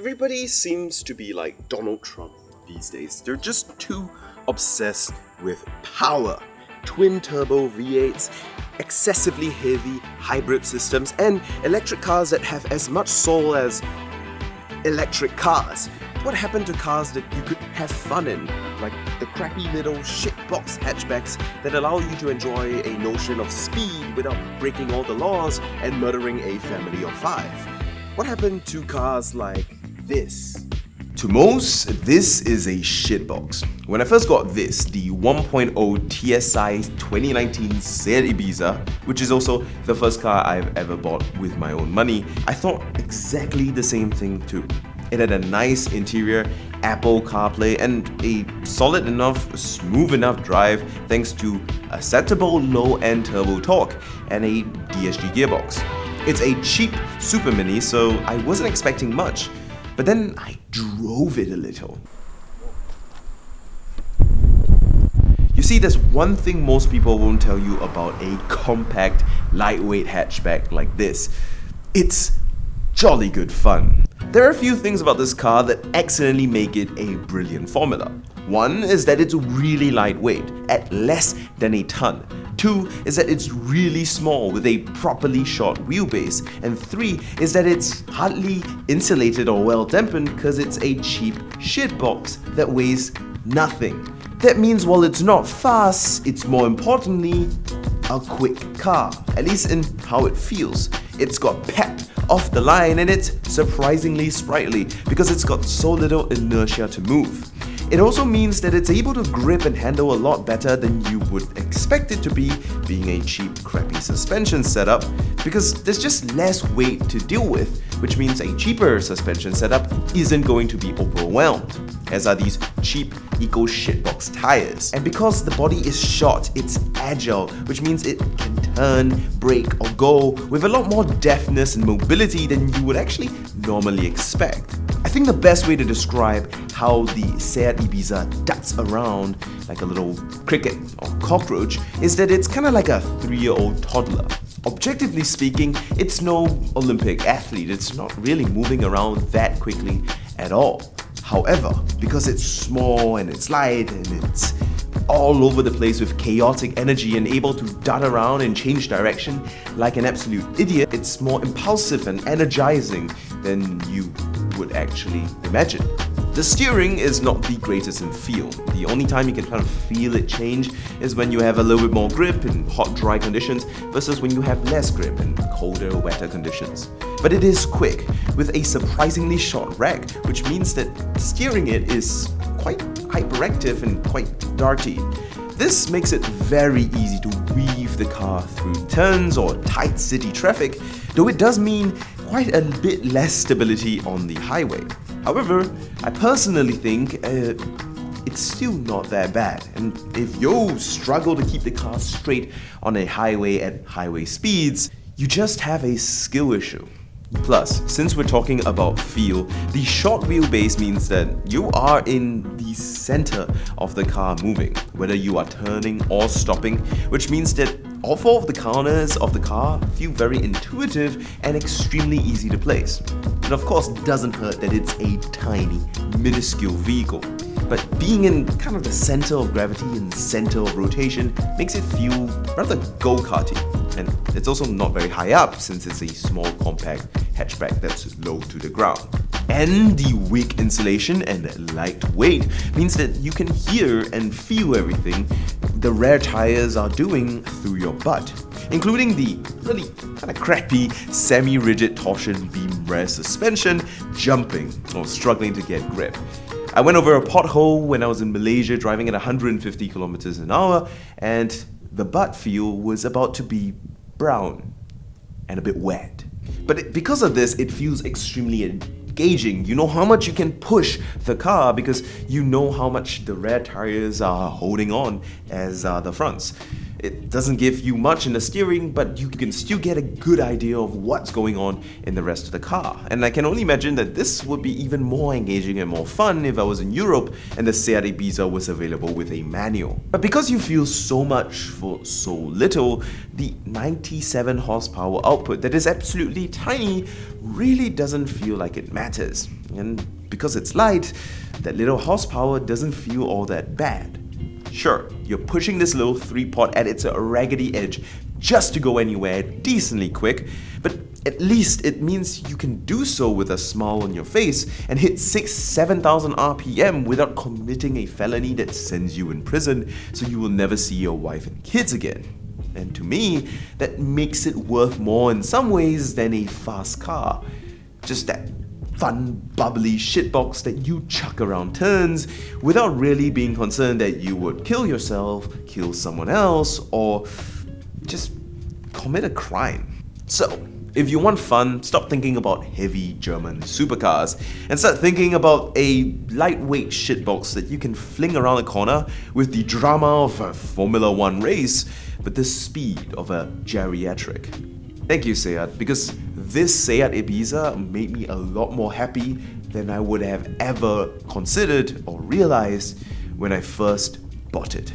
Everybody seems to be like Donald Trump these days. They're just too obsessed with power. Twin turbo V8s, excessively heavy hybrid systems, and electric cars that have as much soul as electric cars. What happened to cars that you could have fun in? Like the crappy little shitbox hatchbacks that allow you to enjoy a notion of speed without breaking all the laws and murdering a family of 5. What happened to cars like this? To most, this is a shitbox. When I first got this, the 1.0 TSI 2019 Seat Ibiza, which is also the first car I've ever bought with my own money, I thought exactly the same thing too. It had a nice interior, Apple CarPlay, and a solid enough, smooth enough drive thanks to acceptable low-end turbo torque and a DSG gearbox. It's a cheap super mini, so I wasn't expecting much. But then I drove it a little. You see, there's one thing most people won't tell you about a compact, lightweight hatchback like this. It's jolly good fun. There are a few things about this car that excellently make it a brilliant formula. One is that it's really lightweight, at less than a ton. 2 is that it's really small with a properly short wheelbase. And 3 is that it's hardly insulated or well dampened because it's a cheap shitbox that weighs nothing. That means while it's not fast, it's more importantly a quick car, at least in how it feels. It's got pep off the line and it's surprisingly sprightly because it's got so little inertia to move. It also means that it's able to grip and handle a lot better than you would expect it to be, being a cheap, crappy suspension setup, because there's just less weight to deal with, which means a cheaper suspension setup isn't going to be overwhelmed, as are these cheap eco shitbox tires. And because the body is short, it's agile, which means it can turn, brake, or go with a lot more deftness and mobility than you would actually normally expect. I think the best way to describe how the Seat Ibiza darts around like a little cricket or cockroach is that it's kind of like a 3-year-old toddler. Objectively speaking, it's no Olympic athlete. It's not really moving around that quickly at all. However, because it's small and it's light and it's all over the place with chaotic energy and able to dart around and change direction like an absolute idiot, it's more impulsive and energizing than you would actually imagine. The steering is not the greatest in feel. The only time you can kind of feel it change is when you have a little bit more grip in hot, dry conditions versus when you have less grip in colder, wetter conditions. But it is quick, with a surprisingly short rack, which means that steering it is quite hyperactive and quite darty. This makes it very easy to weave the car through turns or tight city traffic, though it does mean quite a bit less stability on the highway. However, I personally think it's still not that bad, and if you struggle to keep the car straight on a highway at highway speeds, you just have a skill issue. Plus, since we're talking about feel, the short wheelbase means that you are in the center of the car moving, whether you are turning or stopping, which means that all 4 of the corners of the car feel very intuitive and extremely easy to place. And of course, it doesn't hurt that it's a tiny, minuscule vehicle. But being in kind of the center of gravity and the center of rotation makes it feel rather go-karty. And it's also not very high up since it's a small compact hatchback that's low to the ground. And the weak insulation and lightweight means that you can hear and feel everything the rear tires are doing through your butt, including the really kind of crappy semi-rigid torsion beam rear suspension jumping or struggling to get grip. I went over a pothole when I was in Malaysia driving at 150 kilometers an hour, and the butt feel was about to be brown and a bit wet. But because of this, it feels extremely engaging. You know how much you can push the car because you know how much the rear tires are holding on as the fronts. It doesn't give you much in the steering, but you can still get a good idea of what's going on in the rest of the car. And I can only imagine that this would be even more engaging and more fun if I was in Europe and the Seat Ibiza was available with a manual. But because you feel so much for so little, the 97 horsepower output that is absolutely tiny really doesn't feel like it matters. And because it's light, that little horsepower doesn't feel all that bad. Sure, you're pushing this little 3-pot at its raggedy edge just to go anywhere decently quick, but at least it means you can do so with a smile on your face and hit 6,000-7,000 RPM without committing a felony that sends you in prison so you will never see your wife and kids again. And to me, that makes it worth more in some ways than a fast car. Just that fun, bubbly shitbox that you chuck around turns without really being concerned that you would kill yourself, kill someone else, or just commit a crime. So, if you want fun, stop thinking about heavy German supercars and start thinking about a lightweight shitbox that you can fling around a corner with the drama of a Formula 1 race, but the speed of a geriatric. Thank you, Seat, because this Seat Ibiza made me a lot more happy than I would have ever considered or realized when I first bought it.